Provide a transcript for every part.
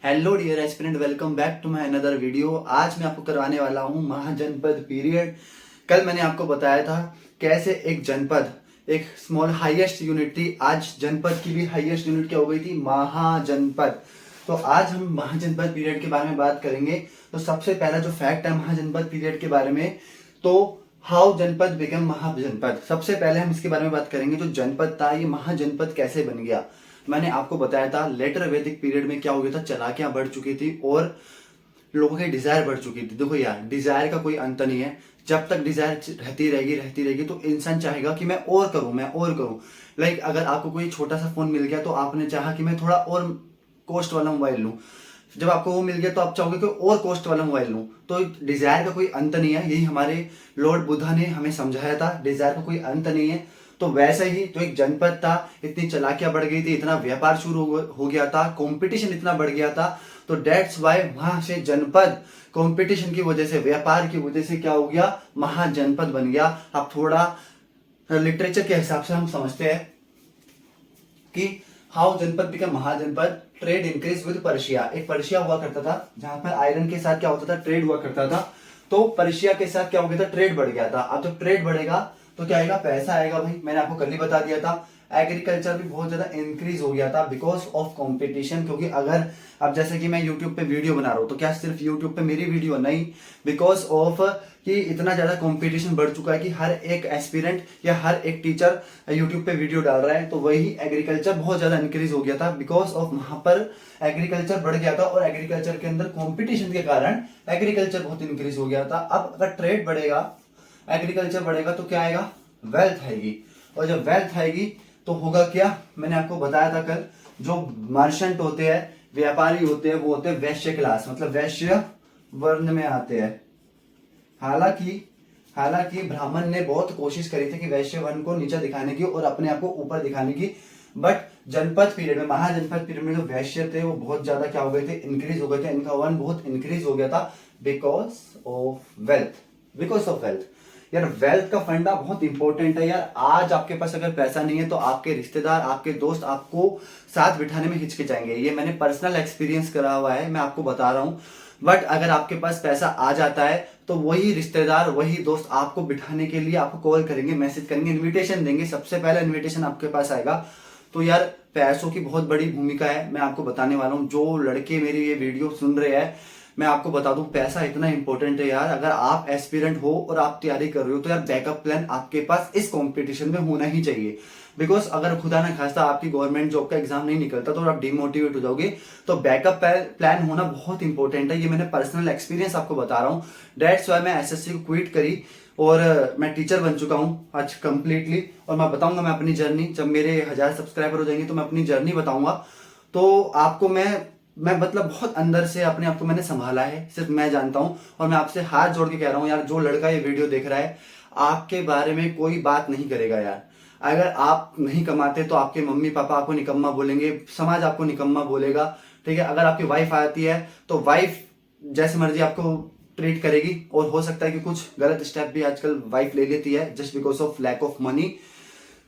Hello dear aspirant, welcome back to my another video. आज मैं आपको करवाने वाला हूँ महाजनपद पीरियड। कल मैंने आपको बताया था कैसे एक जनपद, एक स्मॉल हाईएस्ट यूनिट थी, आज जनपद की भी हाईएस्ट यूनिट क्या हो गई थी, महाजनपद। तो आज हम महाजनपद पीरियड के बारे में बात करेंगे। तो सबसे पहला जो फैक्ट है महाजनपद पीरियड के बारे में, तो हाउ जनपद बिकम महाजनपद। सबसे पहले हम इसके बारे में बात करेंगे, जो जनपद था ये महाजनपद कैसे बन गया। मैंने आपको बताया था लेटर वैदिक पीरियड में क्या हो गया था, चालाकियां बढ़ चुकी थी और लोगों की डिजायर बढ़ चुकी थी। देखो यार, डिजायर का कोई अंत नहीं है। जब तक डिजायर रहती रहेगी तो इंसान चाहेगा कि मैं और करूं, मैं और करूं। लाइक अगर आपको कोई छोटा सा फोन मिल गया तो आपने चाहा कि मैं थोड़ा और कॉस्ट वाला मोबाइल लूं। जब आपको वो मिल गया तो आप चाहोगे कि और कॉस्ट वाला मोबाइल लूं। तो डिजायर का कोई अंत नहीं है, यही हमारे लॉर्ड बुद्धा ने हमें समझाया था, डिजायर का कोई अंत नहीं है। तो वैसे ही जो एक जनपद था, इतनी चालाकियां बढ़ गई थी, इतना व्यापार शुरू हो गया था, कंपटीशन इतना बढ़ गया था। तो डेट्स वाई वहां से जनपद कंपटीशन की वजह से, व्यापार की वजह से क्या हो गया, महाजनपद बन गया। अब थोड़ा लिटरेचर के हिसाब से हम समझते हैं कि how janapada become mahajanapada. Trade increase with Persia. एक पर्शिया हुआ करता था जहां पर आयरन के साथ क्या होता था, ट्रेड हुआ करता था। तो पर्शिया के साथ क्या हो गया था, ट्रेड बढ़ गया था। अब जब ट्रेड बढ़ेगा तो क्या आएगा, पैसा आएगा। भाई मैंने आपको कल ही बता दिया था। एग्रीकल्चर भी बहुत ज्यादा इंक्रीज हो गया था बिकॉज ऑफ कंपटीशन। क्योंकि अगर अब जैसे कि मैं यूट्यूब पे वीडियो बना रहा हूं तो क्या सिर्फ यूट्यूब पे मेरी वीडियो नहीं, बिकॉज ऑफ कि इतना ज्यादा कंपटीशन बढ़ चुका है कि हर एक एस्पिरेंट या हर एक टीचर यूट्यूब पे वीडियो डाल रहा है। तो वही एग्रीकल्चर बहुत ज्यादा इंक्रीज हो गया था बिकॉज ऑफ वहां पर एग्रीकल्चर बढ़ गया था और एग्रीकल्चर के अंदर कंपटीशन के कारण एग्रीकल्चर बहुत इंक्रीज हो गया था। अब अगर ट्रेड बढ़ेगा, एग्रीकल्चर बढ़ेगा तो क्या आएगा, वेल्थ आएगी। और जब वेल्थ आएगी तो होगा क्या, मैंने आपको बताया था कल, जो मर्चेंट होते हैं, व्यापारी होते हैं, वो होते हैं वैश्य क्लास, मतलब वैश्य वर्ण में आते हैं। हालांकि हालांकि ब्राह्मण ने बहुत कोशिश करी थी कि वैश्य वर्ण को नीचे दिखाने की और अपने आप को ऊपर दिखाने की, बट जनपद पीरियड में, महाजनपद पीरियड में जो वैश्य थे वो बहुत ज्यादा क्या हो गए थे, इंक्रीज हो गए थे। इनका वर्ण बहुत इंक्रीज हो गया था because of wealth, because of wealth. यार वेल्थ का फंडा बहुत इंपॉर्टेंट है यार। आज आपके पास अगर पैसा नहीं है तो आपके रिश्तेदार, आपके दोस्त आपको साथ बिठाने में हिचकिचाएंगे। ये मैंने पर्सनल एक्सपीरियंस करा हुआ है, मैं आपको बता रहा हूँ। बट अगर आपके पास पैसा आ जाता है तो वही रिश्तेदार, वही दोस्त आपको बिठाने के लिए आपको कॉल करेंगे, मैसेज करेंगे, इन्विटेशन देंगे। सबसे पहला इन्विटेशन आपके पास आएगा। तो यार पैसों की बहुत बड़ी भूमिका है, मैं आपको बताने वाला हूँ। जो लड़के मेरी ये वीडियो सुन रहे हैं, मैं आपको बता दूं, पैसा इतना इंपॉर्टेंट है यार। अगर आप एस्पिरेंट हो और आप तैयारी कर रहे हो तो यार बैकअप प्लान आपके पास इस कंपटीशन में होना ही चाहिए। बिकॉज अगर खुदा ना खास्ता आपकी गवर्नमेंट जॉब का एग्जाम नहीं निकलता तो आप डिमोटिवेट हो जाओगे। तो बैकअप प्लान होना बहुत इंपॉर्टेंट है, ये मैंने पर्सनल एक्सपीरियंस आपको बता रहा हूँ। डेट्स वाई मैं एसएससी को क्विट करी और मैं टीचर बन चुका हूँ आज कंप्लीटली। और मैं बताऊंगा, मैं अपनी जर्नी, जब मेरे 1000 सब्सक्राइबर हो जाएंगे तो मैं अपनी जर्नी बताऊंगा। तो आपको मैं मतलब बहुत अंदर से अपने आप को मैंने संभाला है, सिर्फ मैं जानता हूं। और मैं आपसे हाथ जोड़ के कह रहा हूं यार, जो लड़का ये वीडियो देख रहा है, आपके बारे में कोई बात नहीं करेगा यार। अगर आप नहीं कमाते तो आपके मम्मी पापा आपको निकम्मा बोलेंगे, समाज आपको निकम्मा बोलेगा, ठीक है। अगर आपकी वाइफ आती है तो वाइफ जैसे मर्जी आपको ट्रीट करेगी, और हो सकता है कि कुछ गलत स्टेप भी आजकल वाइफ ले लेती है just because of lack of money.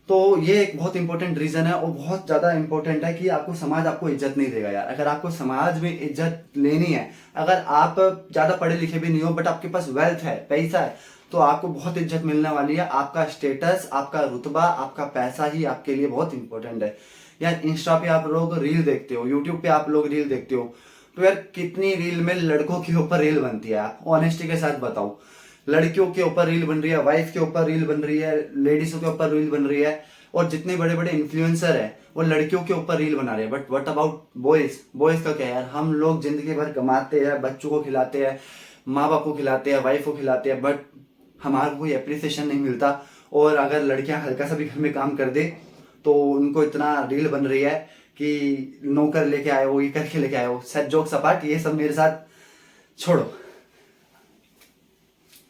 तो ये एक बहुत इंपॉर्टेंट रीजन है और बहुत ज्यादा इंपॉर्टेंट है कि आपको समाज आपको इज्जत नहीं देगा यार। अगर आपको समाज में इज्जत लेनी है, अगर आप ज्यादा पढ़े लिखे भी नहीं हो बट आपके पास वेल्थ है, पैसा है, तो आपको बहुत इज्जत मिलने वाली है। आपका स्टेटस, आपका रुतबा, आपका पैसा ही आपके लिए बहुत इंपॉर्टेंट है यार। इंस्टा पे आप लोग रील देखते हो, यूट्यूब पे आप लोग रील देखते हो, तो यार कितनी रील में लड़कों के ऊपर रील बनती है, आप ऑनेस्टी के साथ बताओ। लड़कियों के ऊपर रील बन रही है, वाइफ के ऊपर रील बन रही है, लेडीजों के ऊपर रील बन रही है, और जितने बड़े बड़े इन्फ्लुएंसर है वो लड़कियों के ऊपर रील बना रहे हैं। But what about boys, boys का क्या है यार। हम लोग जिंदगी भर कमाते हैं, बच्चों को खिलाते हैं, माँ बाप को खिलाते हैं, वाइफ को खिलाते हैं, बट हमारे कोई अप्रिसिएशन नहीं मिलता। और अगर लड़कियां हल्का सा भी घर में काम कर दे तो उनको इतना रील बन रही है कि नौकर लेके आए हो, ये करके लेके आए हो। सेट जोक्स अपार्ट, ये सब मेरे साथ छोड़ो।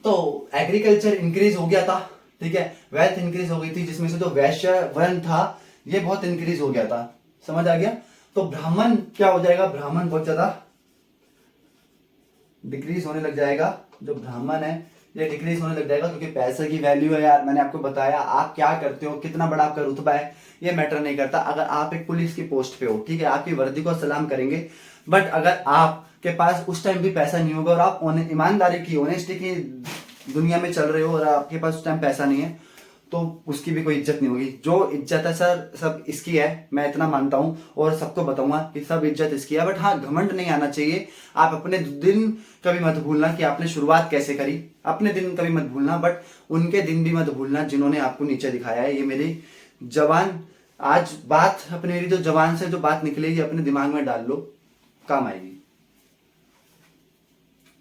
तो एग्रीकल्चर इंक्रीज हो गया था, ठीक है, वेल्थ इंक्रीज हो गई थी, जिसमें से जो वैश्य वर्ण था ये बहुत इंक्रीज हो गया था। समझ आ गया। तो ब्राह्मण क्या हो जाएगा, ब्राह्मण बहुत ज्यादा डिक्रीज होने लग जाएगा। जो ब्राह्मण है ये डिक्रीज होने लग जाएगा, क्योंकि पैसे की वैल्यू है यार। मैंने आपको बताया, आप क्या करते हो, कितना बड़ा आपका रुतबा है, ये मैटर नहीं करता। अगर आप एक पुलिस की पोस्ट पे हो, ठीक है, आपकी वर्दी को सलाम करेंगे, बट अगर आपके पास उस टाइम भी पैसा नहीं होगा और आप ईमानदारी की, ऑनेस्टी की दुनिया में चल रहे हो और आपके पास उस टाइम पैसा नहीं है, तो उसकी भी कोई इज्जत नहीं होगी। जो इज्जत है सर सब इसकी है, मैं इतना मानता हूँ और सबको बताऊंगा कि सब इज्जत इसकी है। बट हाँ, घमंड नहीं आना चाहिए। आप अपने दिन कभी मत भूलना कि आपने शुरुआत कैसे करी, अपने दिन कभी मत भूलना, बट उनके दिन भी मत भूलना जिन्होंने आपको नीचे दिखाया है। ये मेरी जवान आज बात, अपनी मेरी जो जवान से जो बात निकलेगी अपने दिमाग में डाल लो, काम आएगी।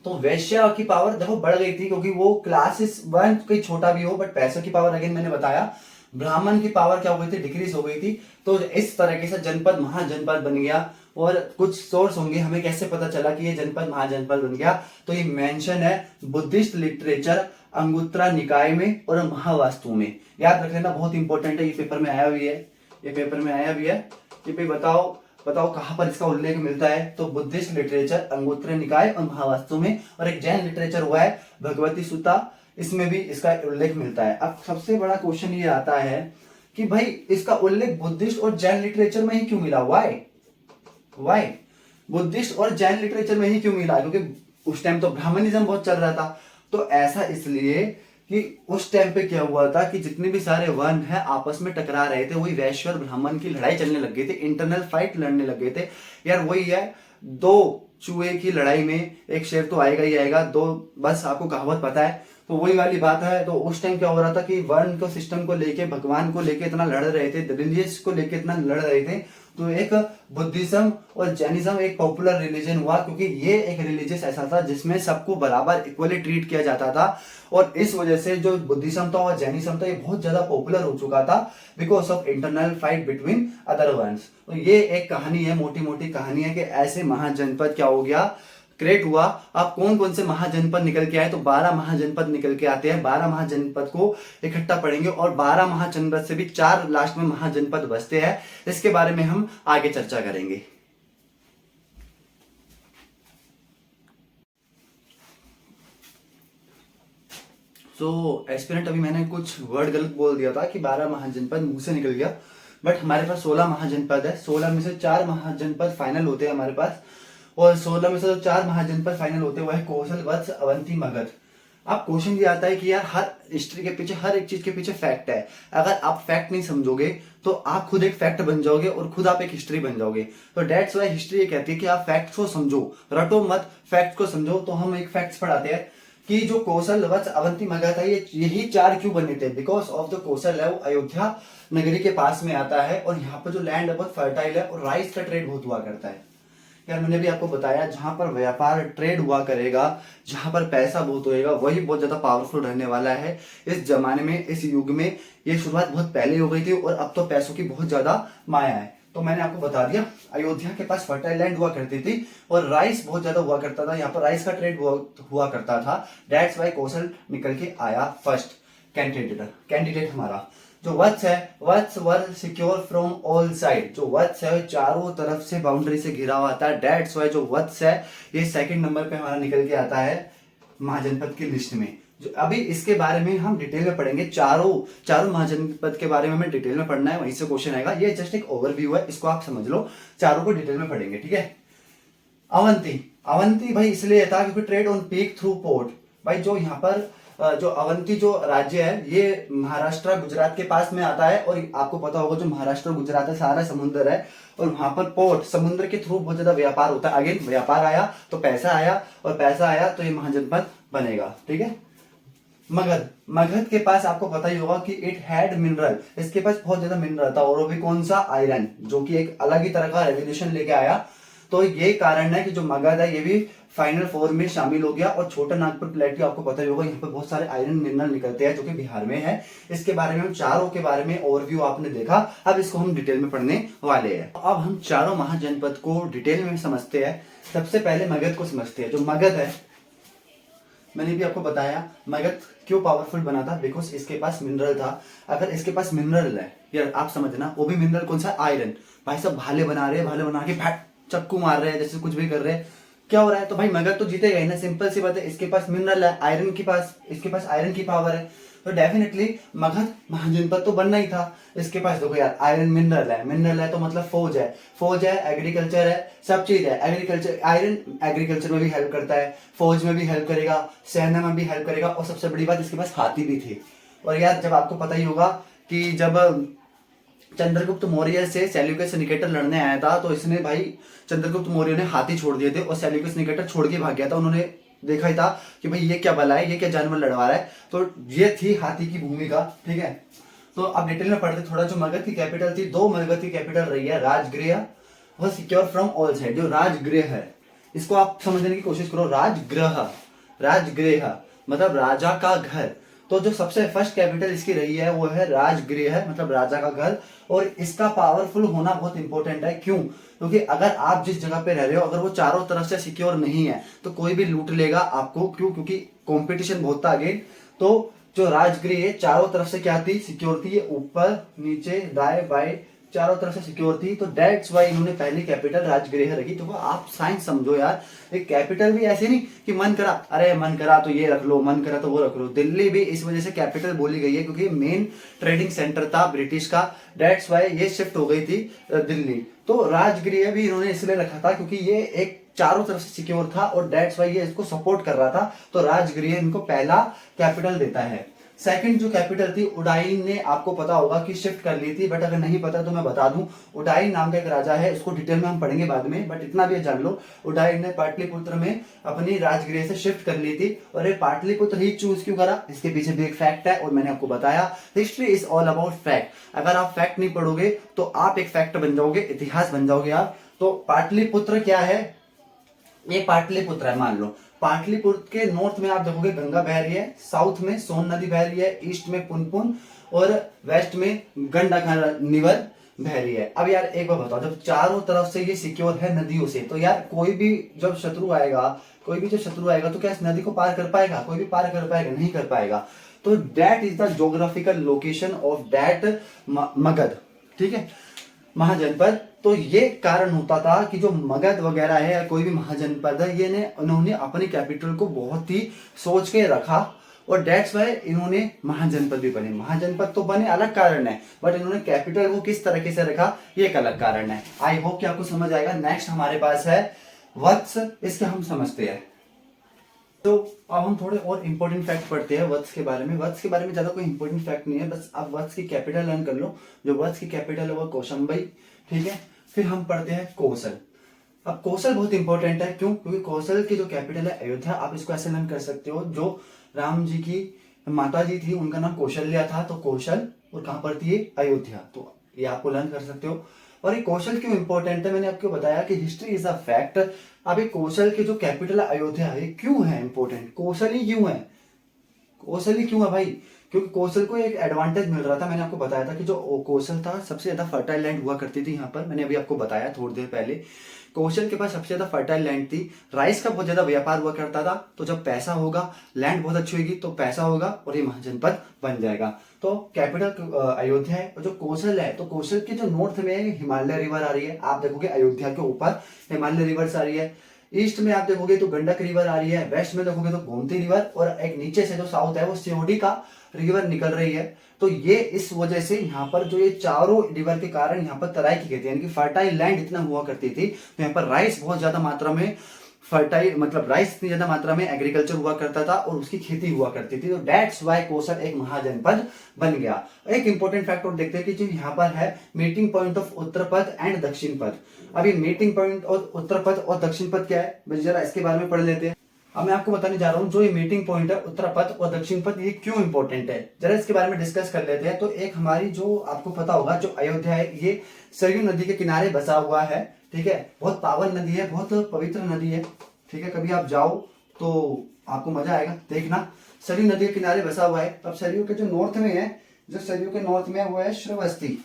तो वैश्या की पावर देखो बढ़ गई थी, क्योंकि वो क्लासेस वन कोई छोटा भी हो, बट पैसों की पावर अगेन मैंने बताया। ब्राह्मण की पावर क्या हो गई थी, डिक्रीज हो गई थी। तो इस तरीके से जनपद महाजनपद बन गया। और कुछ सोर्स होंगे, हमें कैसे पता चला कि ये जनपद महाजनपद बन गया, तो ये मेंशन है बुद्धिस्ट लिटरेचर अंगुत्तरा निकाय में और महावास्तु में। याद रख लेना, बहुत इंपॉर्टेंट है, ये पेपर में आया भी है, ये पेपर में आया भी है। ये पे बताओ कहां पर इसका उल्लेख मिलता है, तो बुद्धिस्ट लिटरेचर अंगुत्तरा निकाय और महावास्तु में। और एक जैन लिटरेचर हुआ है भगवती सूता, इसमें भी इसका उल्लेख मिलता है। अब सबसे बड़ा क्वेश्चन ये आता है कि भाई इसका उल्लेख बुद्धिस्ट और जैन लिटरेचर में ही क्यों मिला, वाई बुद्धिस्ट और जैन लिटरेचर में ही क्यों मिला, क्योंकि उस टाइम तो ब्राह्मणिज्म बहुत चल रहा था। तो ऐसा इसलिए कि उस टाइम पे क्या हुआ था कि जितने भी सारे वर्ण है आपस में टकरा रहे थे, वही वैश्य और ब्राह्मण की लड़ाई चलने लग गई थी, इंटरनल फाइट लड़ने लग गए थे। यार वही है, दो चूहे की लड़ाई में एक शेर तो आएगा ही आएगा, दो, बस आपको कहावत पता है। तो वही वाली बात है। तो उस टाइम क्या हो रहा था कि वर्ण को, सिस्टम को लेके, भगवान को लेके इतना लड़ रहे थे, रिलीजियस को लेके इतना लड़ रहे थे। तो एक बुद्धिज्म और जैनिज्म एक पॉपुलर रिलीजन हुआ, क्योंकि ये एक रिलीजियस ऐसा था जिसमें सबको बराबर इक्वली ट्रीट किया जाता था। और इस वजह से जो बुद्धिज्म था और जैनिज्म था, ये बहुत ज्यादा पॉपुलर हो चुका था because of internal fight between other varnas. तो ये एक कहानी है, मोटी मोटी कहानी है कि ऐसे महाजनपद क्या हो गया, क्रिएट हुआ। अब कौन कौन से महाजनपद निकल के आए, तो 12 महाजनपद निकल के आते हैं। 12 महाजनपद को इकट्ठा पढ़ेंगे और 12 महाजनपद से भी 4 लास्ट में महाजनपद बचते हैं। इसके बारे में हम आगे चर्चा करेंगे। सो एस्पिरेंट, अभी मैंने कुछ वर्ड गलत बोल दिया था कि 12 महाजनपद मुंह से निकल गया, बट हमारे पास 16 महाजनपद है। 16 में से 4 महाजनपद फाइनल होते हैं हमारे पास, और 16 में से जो 4 महाजनपद फाइनल होते हैं वो है कौशल, वत्स, अवंती, मगध। अब क्वेश्चन ये आता है कि यार हर हिस्ट्री के पीछे, हर एक चीज के पीछे फैक्ट है। अगर आप फैक्ट नहीं समझोगे तो आप खुद एक फैक्ट बन जाओगे और खुद आप एक हिस्ट्री बन जाओगे। तो डेट्स वाई हिस्ट्री ये कहती है कि आप फैक्ट को समझो, रटो मत, फैक्ट को समझो। तो हम एक फैक्ट्स पढ़ाते हैं कि जो कौशल, वत्स, अवंती, मगध है, ये यही 4 क्यों बने थे, बिकॉज ऑफ द कौशल है वो अयोध्या नगरी के पास में आता है और यहाँ पर जो लैंड है बहुत फर्टाइल है और राइस का ट्रेड बहुत हुआ करता है। यार मैंने भी आपको बताया, जहां पर व्यापार ट्रेड हुआ करेगा, जहां पर पैसा बहुत होएगा, वही बहुत ज्यादा पावरफुल रहने वाला है इस जमाने में, इस युग में। ये शुरुआत बहुत पहले हो गई थी और अब तो पैसों की बहुत ज्यादा माया है। तो मैंने आपको बता दिया, अयोध्या के पास फर्टाइल लैंड हुआ करती थी और राइस बहुत ज्यादा हुआ करता था, यहाँ पर राइस का ट्रेड हुआ करता था। दैट्स वाई कौशल निकल के आया फर्स्ट कैंडिडेट हमारा। जो वत्स है, वत्स वर सिक्योर फ्रॉम ऑल साइड। जो वत्स है चारों तरफ से बाउंड्री से घिरा हुआ आता है। दैट्स वाई जो वत्स है ये सेकंड नंबर पे हमारा निकल के आता है महाजनपद की लिस्ट में। जो अभी इसके बारे में हम डिटेल में पढ़ेंगे, चारों महाजनपद के बारे में हमें डिटेल में पढ़ना है, वहीं से क्वेश्चन आएगा। ये जस्ट एक ओवरव्यू है, इसको आप समझ लो, चारों को डिटेल में पढ़ेंगे, ठीक है। अवंती भाई इसलिए था क्योंकि trade on peak through port. भाई जो यहाँ पर जो अवंती जो राज्य है ये महाराष्ट्र गुजरात के पास में आता है और आपको पता होगा जो महाराष्ट्र गुजरात है सारा समुद्र है और वहां पर पोर्ट, समुद्र के थ्रू बहुत ज्यादा व्यापार होता है। अगेन व्यापार आया तो पैसा आया और पैसा आया तो ये महाजनपद बनेगा, ठीक है। मगध के पास आपको पता ही होगा कि इट हैड मिनरल, इसके पास बहुत ज्यादा मिनरल था और वो भी कौन सा, आयरन, जो कि एक अलग ही तरह का रेवोल्यूशन लेके आया। तो ये कारण है कि जो मगध है ये भी फाइनल 4 में शामिल हो गया। और छोटा नागपुर प्लेट्यू आपको पता ही होगा, यहाँ पर बहुत सारे आयरन मिनरल निकलते हैं जो कि बिहार में है। इसके बारे में हम चारों के बारे में ओवरव्यू आपने देखा, अब इसको हम डिटेल में पढ़ने वाले हैं। अब हम चारों महाजनपद को डिटेल में समझते हैं। सबसे पहले मगध को समझते हैं। जो मगध है, मैंने भी आपको बताया मगध क्यों पावरफुल बना था, बिकॉज इसके पास मिनरल था। अगर इसके पास मिनरल है यार, आप समझना, वो भी मिनरल कौन सा, आयरन। भाई सब भाले बना रहे हैं, भाले बना के चक्कू मार रहे हैं, जैसे कुछ भी कर रहे हैं, क्या हो रहा है, तो भाई मगध तो जीतेगा ही ना, सिंपल सी बात है। इसके पास मिनरल है, आयरन के पास, इसके पास आयरन की पावर है, तो डेफिनेटली मगध महाजनपद तो बनना ही था। इसके पास देखो यार आयरन मिनरल है, मिनरल है तो मतलब फौज है, फौज है, एग्रीकल्चर है, सब चीज है। एग्रीकल्चर, आयरन एग्रीकल्चर में भी हेल्प करता है, फौज में भी हेल्प करेगा, सेना में भी हेल्प करेगा, और सबसे बड़ी बात इसके पास हाथी भी थे। और यार जब आपको पता ही होगा कि जब चंद्रगुप्त मौर्य से सेल्यूकस निकेटर लड़ने आया था, तो इसने भाई चंद्रगुप्त मौर्य ने हाथी छोड़ दिए थे और सेल्यूकस निकेटर छोड़ के भाग गया था। उन्होंने देखा ही था कि भाई ये क्या बला है, ये क्या जानवर लड़वा रहा है, तो ये थी हाथी की भूमिका, ठीक है। तो अब डिटेल में पढ़ते थोड़ा। जो मगध की कैपिटल थी, दो मगध की कैपिटल रही है, राजगृह और सिक्योर फ्रॉम ऑल साइड। जो राजगृह है इसको आप समझने की कोशिश करो, राजगृह, राजगृह मतलब राजा का घर। तो जो सबसे फर्स्ट कैपिटल इसकी रही है वो है राजगृह, मतलब राजा का घर। और इसका पावरफुल होना बहुत इंपॉर्टेंट है, क्यों? क्योंकि अगर आप जिस जगह पे रह रहे हो अगर वो चारों तरफ से सिक्योर नहीं है तो कोई भी लूट लेगा आपको, क्यों? क्योंकि कंपटीशन बहुत था आगे। तो जो राजगृह चारों तरफ से क्या थी, सिक्योर थी, ऊपर नीचे दाएं बाएं चारों तरफ से सिक्योर थी, तो दैट्स वाई इन्होंने पहली कैपिटल राजगृह रखी। तो वो आप साइंस समझो यार, एक कैपिटल भी ऐसे नहीं कि मन करा, अरे मन करा तो ये रख लो, मन करा तो वो रख लो। दिल्ली भी इस वजह से कैपिटल बोली गई है क्योंकि मेन ट्रेडिंग सेंटर था ब्रिटिश का, दैट्स वाई ये शिफ्ट हो गई थी दिल्ली। तो राजगृह भी इन्होंने इसलिए रखा था क्योंकि ये एक चारों तरफ से सिक्योर था और दैट्स वाई ये इसको सपोर्ट कर रहा था, तो राजगृह इनको पहला कैपिटल देता है। सेकंड जो कैपिटल थी उडाइन ने, आपको पता होगा कि शिफ्ट कर ली थी, बट अगर नहीं पता तो मैं बता दूं, उडाइन नाम का एक राजा है, इसको डिटेल में हम पढ़ेंगे बाद में, बट इतना भी जान लो उडाइन ने पाटलिपुत्र में अपनी राजगृह से शिफ्ट कर ली थी। और ये पाटलिपुत्र ही चूज क्यों करा, इसके पीछे भी एक फैक्ट है और मैंने आपको बताया, history is all about fact. अगर आप फैक्ट नहीं पढ़ोगे तो आप एक फैक्ट बन जाओगे, इतिहास बन जाओगे आप। तो पाटलिपुत्र क्या है, ये पाटलिपुत्र है मान लो। पाटलिपुत्र के नॉर्थ में आप देखोगे गंगा बह रही है, साउथ में सोन नदी बह रही है, ईस्ट में पुनपुन और वेस्ट में गंडक निवर बह रही है। अब यार एक बार बताओ, जब चारों तरफ से ये सिक्योर है नदियों से, तो यार कोई भी जब शत्रु आएगा, कोई भी जब शत्रु आएगा तो क्या इस नदी को पार कर पाएगा? कोई भी पार कर पाएगा? नहीं कर पाएगा। तो that is the geographical location of that Magadh, ठीक है, महाजनपद। तो ये कारण होता था कि जो मगध वगैरह है या कोई भी महाजनपद है, ये ने उन्होंने अपनी कैपिटल को बहुत ही सोच के रखा और डेट्स वाई इन्होंने महाजनपद भी बने। महाजनपद तो बने अलग कारण है, बट इन्होंने कैपिटल को किस तरीके से रखा ये एक अलग कारण है। आई होप कि आपको समझ आएगा। नेक्स्ट हमारे पास है वत्स, इसके हम समझते हैं। तो अब हम थोड़े और इंपॉर्टेंट फैक्ट पढ़ते हैं वत्स के बारे में। वत्स के बारे में ज्यादा कोई इंपॉर्टेंट फैक्ट नहीं है, बस आप वत्स की कैपिटल लर्न कर लो। जो वत्स की कैपिटल है वो कौशंबई, ठीक है। फिर हम पढ़ते हैं कौशल। अब कौशल बहुत इंपॉर्टेंट है, क्यों? क्योंकि कौशल की जो कैपिटल है अयोध्या। आप इसको ऐसे लर्न कर सकते हो, जो राम जी की माता जी थी उनका नाम कौशल्या था, तो कौशल, और कहां पर थी? अयोध्या। तो ये आपको लर्न कर सकते हो। और ये कौशल क्यों इंपॉर्टेंट है, मैंने आपको बताया कि हिस्ट्री इज अ फैक्ट। अब ये कौशल की जो कैपिटल है अयोध्या है, क्यों है इंपॉर्टेंट? कौशल ही क्यों है? कौशल ही क्यों है भाई? क्योंकि कौशल को एक एडवांटेज मिल रहा था। मैंने आपको बताया था कि जो कौशल था सबसे ज्यादा फर्टाइल लैंड हुआ करती थी यहाँ पर। मैंने अभी आपको बताया थोड़ी देर पहले, कौशल के पास सबसे ज्यादा फर्टाइल लैंड थी। राइस का बहुत ज्यादा व्यापार हुआ करता था। तो जब पैसा होगा, लैंड बहुत अच्छी होगी तो पैसा होगा और ये महाजनपद बन जाएगा। तो कैपिटल अयोध्या है। और जो कौशल है, तो कौशल के जो नॉर्थ में हिमालय रिवर आ रही है, आप देखोगे अयोध्या के ऊपर हिमालय रिवर्स आ रही है। ईस्ट में आप देखोगे तो गंडक रिवर आ रही है, वेस्ट में देखोगे तो गोमती रिवर, और एक नीचे से जो साउथ है वो सियोडी का रिवर निकल रही है। तो ये इस वजह से यहाँ पर जो ये चारों रिवर के कारण यहाँ पर तराई की गई थी, यानी कि फर्टाइल लैंड इतना हुआ करती थी। तो यहाँ पर राइस बहुत ज्यादा मात्रा में फर्टाइल, मतलब राइस इतनी ज्यादा मात्रा में एग्रीकल्चर हुआ करता था और उसकी खेती हुआ करती थी। तो दैट्स वाई कौशल एक महाजनपद बन गया। एक इंपॉर्टेंट फैक्ट और देखते हैं कि जो यहाँ पर है मीटिंग पॉइंट ऑफ उत्तर पथ एंड दक्षिण पथ। अभी मीटिंग पॉइंट और उत्तर पथ और दक्षिण पथ क्या है, जरा इसके बारे में पढ़ लेते हैं। अब मैं आपको बताने जा रहा हूँ जो ये मीटिंग पॉइंट है उत्तर पथ और दक्षिण पथ, ये क्यों इंपॉर्टेंट है, जरा इसके बारे में डिस्कस कर लेते हैं। तो एक हमारी जो आपको पता होगा जो अयोध्या है ये सरयू नदी के किनारे बसा हुआ है, ठीक है। बहुत पावन नदी है, बहुत पवित्र नदी है, ठीक है। कभी आप जाओ तो आपको मजा आएगा देखना। सरयू नदी के किनारे बसा हुआ है। अब सरयू के जो नॉर्थ में है, जो सरयू के नॉर्थ में है वो है श्रावस्ती,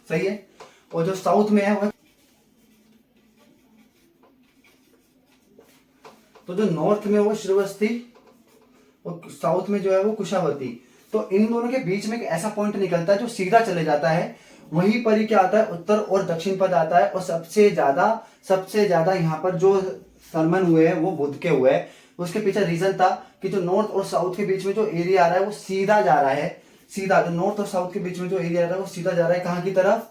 सही है। और जो साउथ में है वो, तो जो नॉर्थ में वो श्रावस्ती और साउथ में जो है वो कुशावती। तो इन दोनों के बीच में एक ऐसा पॉइंट निकलता है जो सीधा चले जाता है वहीं पर ही क्या आता है, उत्तर और दक्षिण पद आता है। और सबसे ज्यादा यहाँ पर जो सरमन हुए हैं वो बुध के हुए हैं। उसके पीछे रीजन था कि जो नॉर्थ और साउथ के बीच में जो एरिया आ रहा है वो सीधा जा रहा है, सीधा जो नॉर्थ और साउथ के बीच में जो एरिया आ रहा है वो सीधा जा रहा है कहाँ की तरफ,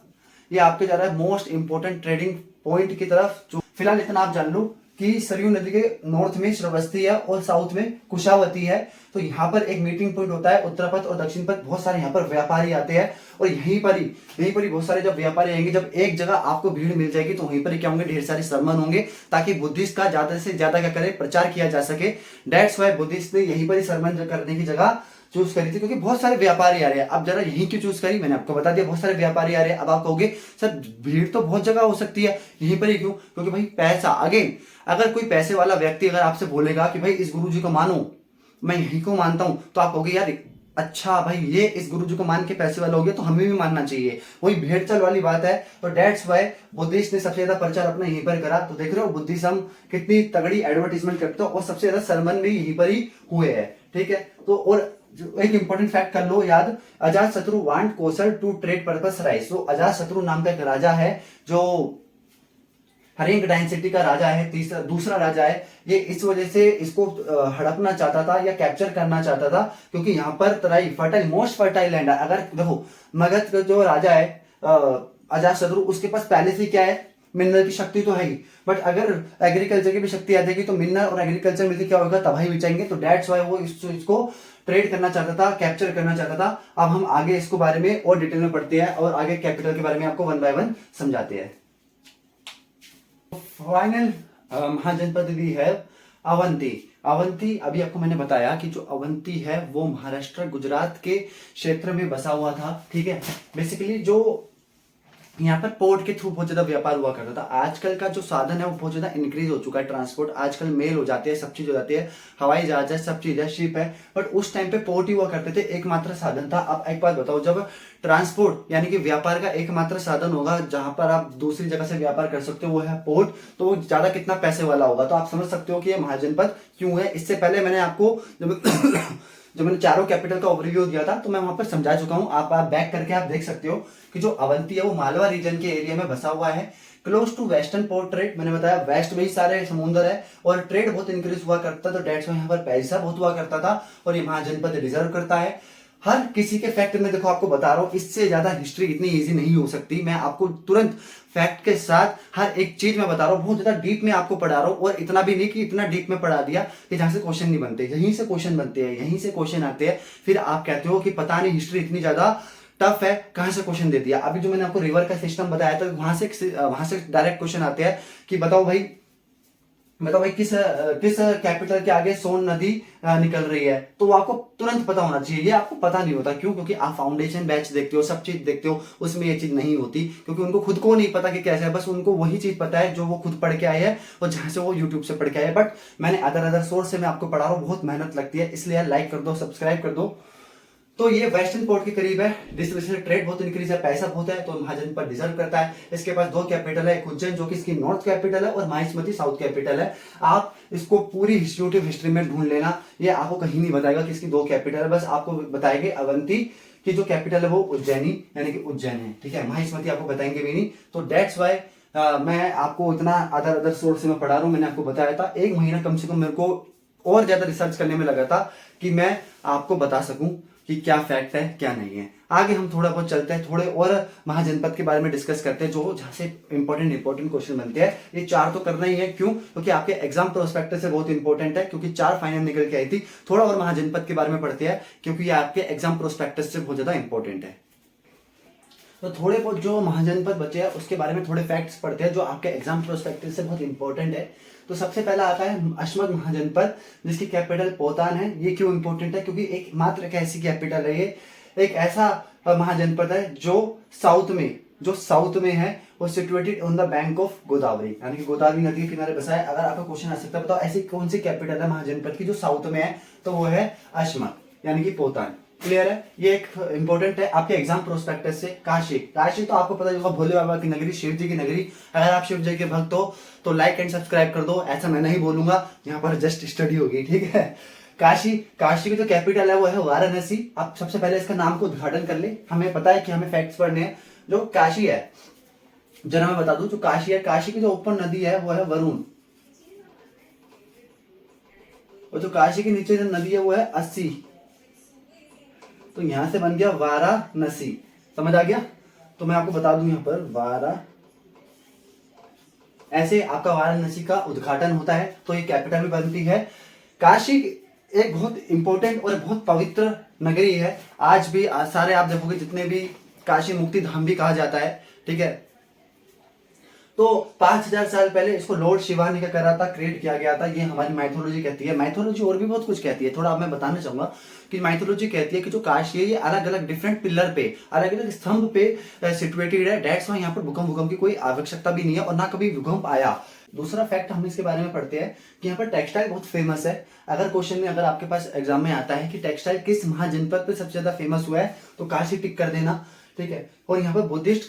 ये आपके जा रहा है मोस्ट इंपोर्टेंट ट्रेडिंग पॉइंट की तरफ। जो फिलहाल इतना आप जान लो कि सरयू नदी के नॉर्थ में श्रावस्ती है और साउथ में कुशावती है। तो यहाँ पर एक मीटिंग पॉइंट होता है, उत्तर पथ और दक्षिण पथ। बहुत सारे यहाँ पर व्यापारी आते हैं और यहीं पर ही बहुत सारे जब व्यापारी आएंगे, जब एक जगह आपको भीड़ मिल जाएगी तो वहीं पर ही क्या होंगे, ढेर सारे सरमन होंगे, ताकि बुद्धिस्ट का ज्यादा से ज्यादा क्या करे, प्रचार किया जा सके। दैट्स वाई बुद्धिस्ट ने यहीं पर ही सरमन करने की जगह चूज करी थी, क्योंकि बहुत सारे व्यापारी आ रहे हैं। अब जरा यहीं क्यों चूज करी, मैंने आपको बता दिया, बहुत सारे व्यापारी आ रहे हैं। अब आप कहोगे सर भीड़ तो बहुत जगह हो सकती है, यहीं पर ही क्यों, क्योंकि भाई पैसा, अगेन अगर कोई पैसे वाला व्यक्ति अगर आपसे बोलेगा कि भाई इस गुरु जी को मानो, मैं यहीं को मानता हूं, तो आप कहोगे यार अच्छा भाई ये इस गुरु जी को मान के पैसे वाला हो गया तो हमें भी मानना चाहिए। वही भेड़ चाल वाली बात है। तो डेट्स वाई बुद्धिस्ट ने सबसे ज्यादा प्रचार अपना यहीं पर करा। तो देख रहे हो बुद्धिज्म कितनी तगड़ी एडवर्टीजमेंट करते हो, और सबसे ज्यादा सरमन भी यहीं पर ही हुए हैं। ठीक है, तो और एक इंपॉर्टेंट फैक्ट कर लो याद, Ajatashatru want Kosala to trade purpose rice. तो अजात शत्रु नाम का एक राजा है जो हरिंग डायनेस्टी का राजा है, दूसरा राजा है। ये इस वजह से इसको हड़पना चाहता था या कैप्चर करना चाहता था, क्योंकि यहाँ पर तराई फर्टाइल, मोस्ट फर्टाइल लैंड है। अगर देखो मगध का जो राजा है अजातशत्रु, उसके पास पहले से क्या है, मिनरल की शक्ति तो है ही, बट अगर एग्रीकल्चर की भी शक्ति आ जाएगी तो मिनरल और एग्रीकल्चर मिलकर क्या होगा, तबाही बिचाएंगे। तो दैट्स वाई वो इसको ट्रेड करना चाहता था, कैप्चर करना चाहता था। अब हम आगे इसको बारे में और डिटेल में पढ़ते हैं और आगे कैपिटल के बारे में आपको वन बाय वन समझाते हैं। फाइनल महाजनपद भी है अवंती। अवंती अभी आपको मैंने बताया कि जो अवंती है वो महाराष्ट्र गुजरात के क्षेत्र में बसा हुआ था। ठीक है, बेसिकली जो यहाँ पर पोर्ट के थ्रू बहुत ज्यादा व्यापार हुआ करता था। आजकल का जो साधन है वो बहुत ज्यादा इंक्रीज हो चुका है, ट्रांसपोर्ट आजकल मेल हो जाती है, सब चीज हो जाती है, हवाई जहाज है, सब चीज है, शिप है। बट उस टाइम पे पोर्ट ही हुआ करते थे, एकमात्र साधन था। अब एक बात बताओ, जब ट्रांसपोर्ट यानी कि व्यापार का एकमात्र साधन होगा जहां पर आप दूसरी जगह से व्यापार कर सकते हो वो है पोर्ट, तो वो ज्यादा कितना पैसे वाला होगा। तो आप समझ सकते हो कि ये महाजनपद क्यों है। इससे पहले मैंने आपको जब मैंने चारों कैपिटल का ओवरव्यू दिया था तो मैं वहां पर समझा चुका हूं। आप बैक करके आप देख सकते हो कि जो अवंती है वो मालवा रीजन के एरिया में बसा हुआ है, close to western port trade. मैंने बताया वेस्ट में ही सारे समुद्र है और ट्रेड बहुत इंक्रीज हुआ करता, तो डेट्स में यहाँ पर पैसा बहुत हुआ करता था और ये महाजनपद डिजर्व करता है। हर किसी के फैक्ट में देखो आपको बता रहा हूं, इससे ज्यादा हिस्ट्री इतनी इजी नहीं हो सकती। मैं आपको तुरंत फैक्ट के साथ हर एक चीज में बता रहा हूँ, बहुत ज्यादा डीप में आपको पढ़ा रहा हूँ। और इतना भी नहीं कि इतना डीप में पढ़ा दिया कि जहां से क्वेश्चन नहीं बनते, यहीं से क्वेश्चन बनते हैं, यहीं से क्वेश्चन आते हैं। फिर आप कहते हो कि पता नहीं हिस्ट्री इतनी ज्यादा टफ है, कहां से क्वेश्चन दे दिया। अभी जो मैंने आपको रिवर का सिस्टम बताया था वहां से डायरेक्ट क्वेश्चन आते हैं कि बताओ भाई किस कैपिटल के आगे सोन नदी निकल रही है, तो वो आपको तुरंत पता होना चाहिए। ये आपको पता नहीं होता, क्यों? क्योंकि आप फाउंडेशन बैच देखते हो, सब चीज देखते हो, उसमें ये चीज नहीं होती, क्योंकि उनको खुद को नहीं पता कि कैसे है। बस उनको वही चीज पता है जो वो खुद पढ़ के आए हैं और जहां से वो यूट्यूब से पढ़ के आए। बट मैंने अदर सोर्स से मैं आपको पढ़ा रहा हूँ, बहुत मेहनत लगती है, इसलिए लाइक कर दो, सब्सक्राइब कर दो। तो ये वेस्टर्न पोर्ट के करीब है, जिस वजह से ट्रेड बहुत इंक्रीज है, पैसा बहुत है, तो महाजनपद डिजर्व करता है। इसके पास दो कैपिटल है, एक उज्जैन जो कि इसकी नॉर्थ कैपिटल है और माहिष्मती साउथ कैपिटल है। आप इसको पूरी हिस्ट्री में ढूंढ लेना, ये आपको कहीं नहीं बताएगा कि इसकी दो कैपिटल है, बस आपको बताएंगे अवंती की जो कैपिटल है वो उज्जैनी यानी कि उज्जैन है। ठीक है, माहिष्मती आपको बताएंगे भी नहीं। तो डेट्स वाई मैं आपको इतना अदर सोर्स से मैं पढ़ा रहा हूँ। मैंने आपको बताया था 1 महीना कम से कम मेरे को और ज्यादा रिसर्च करने में लगा था कि मैं आपको बता सकूं कि क्या फैक्ट है क्या नहीं है। आगे हम थोड़ा बहुत चलते हैं, थोड़े और महाजनपद के बारे में डिस्कस करते हैं, जो जहां से इंपॉर्टेंट क्वेश्चन बनते हैं। ये 4 तो करना ही है, क्यों? क्योंकि आपके एग्जाम प्रोस्पेक्टस से बहुत इंपॉर्टेंट है, क्योंकि 4 फाइनल निकल के आई थी। थोड़ा और महाजनपद के बारे में पढ़ते हैं, क्योंकि ये आपके एग्जाम प्रोस्पेक्टस से बहुत ज्यादा इंपॉर्टेंट है। तो थोड़े बहुत जो महाजनपद बचे हैं उसके बारे में थोड़े फैक्ट्स पढ़ते हैं, जो आपके एग्जाम प्रोस्पेक्टस से बहुत इंपॉर्टेंट है। तो सबसे पहला आता है अश्मक महाजनपद, जिसकी कैपिटल पोतान है। ये क्यों इंपॉर्टेंट है? क्योंकि एक मात्र एक ऐसी कैपिटल है, ये एक ऐसा महाजनपद है जो साउथ में है, वो situated on the bank of Godavari, यानी कि गोदावरी नदी के किनारे बसा है। अगर आपका क्वेश्चन आ सकता है बताओ ऐसी कौन सी कैपिटल है महाजनपद की जो साउथ में है, तो वो है अश्मक यानी कि पोतान। क्लियर है? ये एक इंपॉर्टेंट है आपके एग्जाम प्रोस्पेक्टस से। काशी तो आपको पता होगा, भोले बाबा की नगरी, शिव जी की नगरी। अगर आप शिव जी के भक्त हो तो लाइक एंड सब्सक्राइब कर दो, ऐसा मैं नहीं बोलूंगा, यहाँ पर जस्ट स्टडी होगी। ठीक है, काशी काशी की जो कैपिटल है वो है वाराणसी। आप सबसे पहले इसका नाम को उद्घाटन कर ले। हमें पता है कि हमें फैक्ट्स पढ़ने हैं। जो काशी है, जरा मैं बता दूं, जो काशी है, काशी की जो ऊपर नदी है वो है वरुण, और जो काशी के नीचे जो नदी है वो है अस्सी। तो यहां से बन गया वाराणसी। समझ आ गया? तो मैं आपको बता दूं यहां पर ऐसे आपका वाराणसी का उद्घाटन होता है, तो ये कैपिटल भी बनती है। काशी एक बहुत इंपॉर्टेंट और बहुत पवित्र नगरी है। आज भी सारे आप देखोगे जितने भी काशी मुक्ति धाम भी कहा जाता है, ठीक है। तो 5000 साल पहले इसको लॉर्ड शिवा ने क्या करा था, क्रिएट किया गया था। ये हमारी माइथोलॉजी कहती है। माइथोलॉजी और भी बहुत कुछ कहती है। थोड़ा अब मैं बताना चाहूंगा कि माइथोलॉजी कहती है कि जो काशी है ये अलग अलग डिफरेंट पिलर पे, अलग अलग स्तंभ पे सिचुएटेड है। डेट्स वाई यहाँ पर भूकंप की कोई आवश्यकता भी नहीं है और ना कभी भूकंप आया। दूसरा फैक्ट हम इसके बारे में पढ़ते हैं कि यहाँ पर टेक्सटाइल बहुत फेमस है। अगर क्वेश्चन में, अगर आपके पास एग्जाम में आता है कि टेक्सटाइल किस महाजनपद पे सबसे ज्यादा फेमस हुआ है, तो काशी टिक कर देना, ठीक है। और यहाँ पर बुद्धिस्ट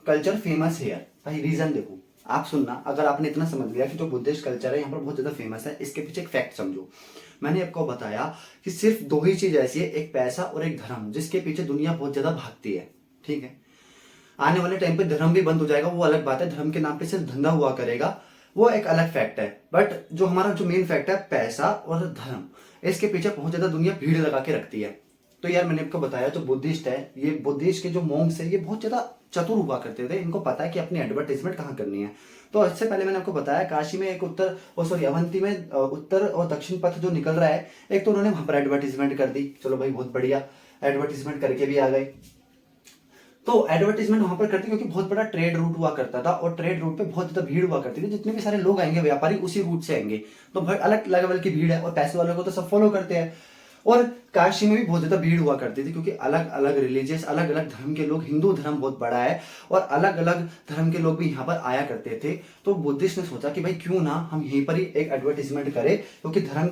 कल्चर फेमस है। भाई रीजन देखो, आप सुनना, अगर आपने इतना समझ लिया कि जो बुद्धिस्ट कल्चर है यहाँ पर बहुत ज्यादा फेमस है, इसके पीछे एक फैक्ट समझो। मैंने आपको बताया कि सिर्फ दो ही चीज ऐसी है, एक पैसा और एक धर्म, जिसके पीछे दुनिया बहुत ज्यादा भागती है, ठीक है। आने वाले टाइम पे धर्म भी बंद हो जाएगा, वो अलग बात है। धर्म के नाम पे सिर्फ धंधा हुआ करेगा, वो एक अलग फैक्ट है। बट जो हमारा जो मेन फैक्ट है पैसा और धर्म, इसके पीछे बहुत ज्यादा दुनिया भीड़ लगा के रखती है। तो यार मैंने आपको बताया जो बुद्धिस्ट है, ये बुद्धिस्ट के जो मॉन्क्स है, ये बहुत ज्यादा चतुर हुआ करते थे। इनको पता है कि अपनी एडवर्टाइजमेंट कहाँ करनी है। तो इससे पहले मैंने आपको बताया काशी में एक अवंती में उत्तर और दक्षिण पथ जो निकल रहा है, एक तो उन्होंने वहां पर एडवर्टीजमेंट कर दी। चलो भाई बहुत बढ़िया, एडवर्टीजमेंट करके भी आ गए। तो एडवर्टीजमेंट वहां पर करते क्योंकि बहुत बड़ा ट्रेड रूट हुआ करता था और ट्रेड रूट पे बहुत ज्यादा भीड़ हुआ करती थी। जितने भी सारे लोग आएंगे व्यापारी उसी रूट से आएंगे, तो अलग लेवल की भीड़ है और पैसे वालों को तो सब फॉलो करते हैं। और काशी में भी बहुत ज्यादा भीड़ हुआ करती थी क्योंकि अलग अलग रिलीजियस, अलग अलग धर्म के लोग, हिंदू धर्म बहुत बड़ा है और अलग अलग धर्म के लोग भी यहाँ पर आया करते थे। तो बुद्धिस्ट ने सोचा कि भाई क्यों ना हम यहीं पर ही एक एडवर्टीजमेंट करें, क्योंकि धर्म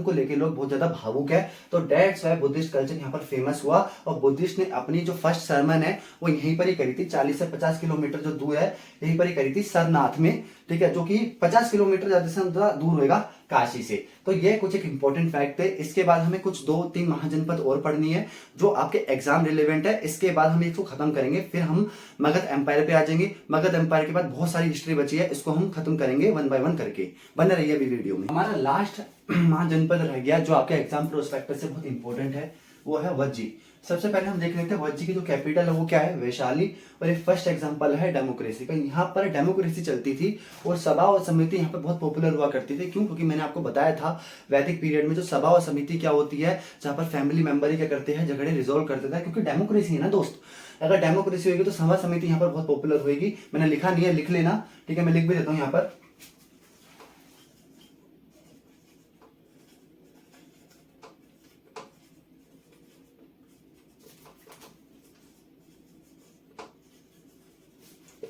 को लेके लोग बहुत ज्यादा भावुक है। तो डेट्स वाई बुद्धिस्ट कल्चर यहाँ पर फेमस हुआ और बुद्धिस्ट ने अपनी जो फर्स्ट सर्मन है वो यहीं पर ही करी थी। 40 से 50 किलोमीटर जो दूर है यहीं पर ही करी थी, सरनाथ में, ठीक है, जो कि 50 किलोमीटर ज्यादा से ज्यादा दूर होगा काशी से। तो ये कुछ एक इंपॉर्टेंट फैक्ट है। इसके बाद हमें कुछ 2-3 महाजनपद और पढ़नी है जो आपके एग्जाम रिलेवेंट है। इसके बाद हम इसको खत्म करेंगे, फिर हम मगध एम्पायर पे आ जाएंगे। मगध एम्पायर के बाद बहुत सारी हिस्ट्री बची है, इसको हम खत्म करेंगे 1 बाय 1 करके। बने रहिए अभी वीडियो में। हमारा लास्ट महाजनपद रह गया जो आपके एग्जाम प्रोस्पेक्टस से बहुत इंपॉर्टेंट है, वो है वज्जी। सबसे पहले हम देख लेते हैं वज्जी की जो कैपिटल है वो क्या है, वैशाली। और ये फर्स्ट एग्जांपल है डेमोक्रेसी का। यहाँ पर डेमोक्रेसी चलती थी और सभा और समिति यहाँ पर बहुत पॉपुलर हुआ करती थी। क्यों? क्योंकि मैंने आपको बताया था वैदिक पीरियड में जो सभा और समिति क्या होती है, जहाँ पर फैमिली मेंबर ही क्या करते हैं, झगड़े रिजोल्व करते थे। क्योंकि डेमोक्रेसी है ना दोस्त, अगर डेमोक्रेसी होगी तो सभा समिति यहाँ पर बहुत पॉपुलर होगी। मैंने लिखा नहीं है, लिख लेना, ठीक है, मैं लिख भी देता हूँ यहाँ पर।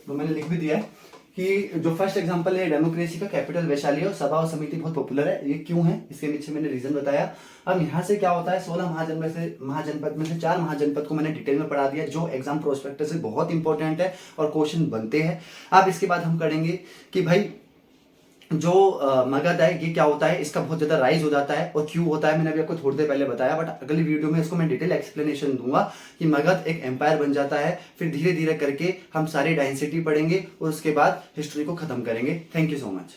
तो मैंने लिख भी दिया है कि जो फर्स्ट एग्जांपल है डेमोक्रेसी का, कैपिटल वैशाली है और सभा और समिति बहुत पॉपुलर है। ये क्यों है इसके पीछे मैंने रीजन बताया। अब यहाँ से क्या होता है, 16 महाजनपद में से 4 महाजनपद को मैंने डिटेल में पढ़ा दिया जो एग्जाम प्रोस्पेक्टस से बहुत इंपॉर्टेंट है और क्वेश्चन बनते हैं। अब इसके बाद हम करेंगे कि भाई जो मगध है ये क्या होता है, इसका बहुत ज्यादा राइज हो जाता है और क्यों होता है मैंने अभी आपको थोड़ी देर पहले बताया। बट अगली वीडियो में इसको मैं डिटेल एक्सप्लेनेशन दूंगा कि मगध एक एम्पायर बन जाता है। फिर धीरे धीरे करके हम सारी डायनेसिटी पढ़ेंगे और उसके बाद हिस्ट्री को खत्म करेंगे। Thank you so much.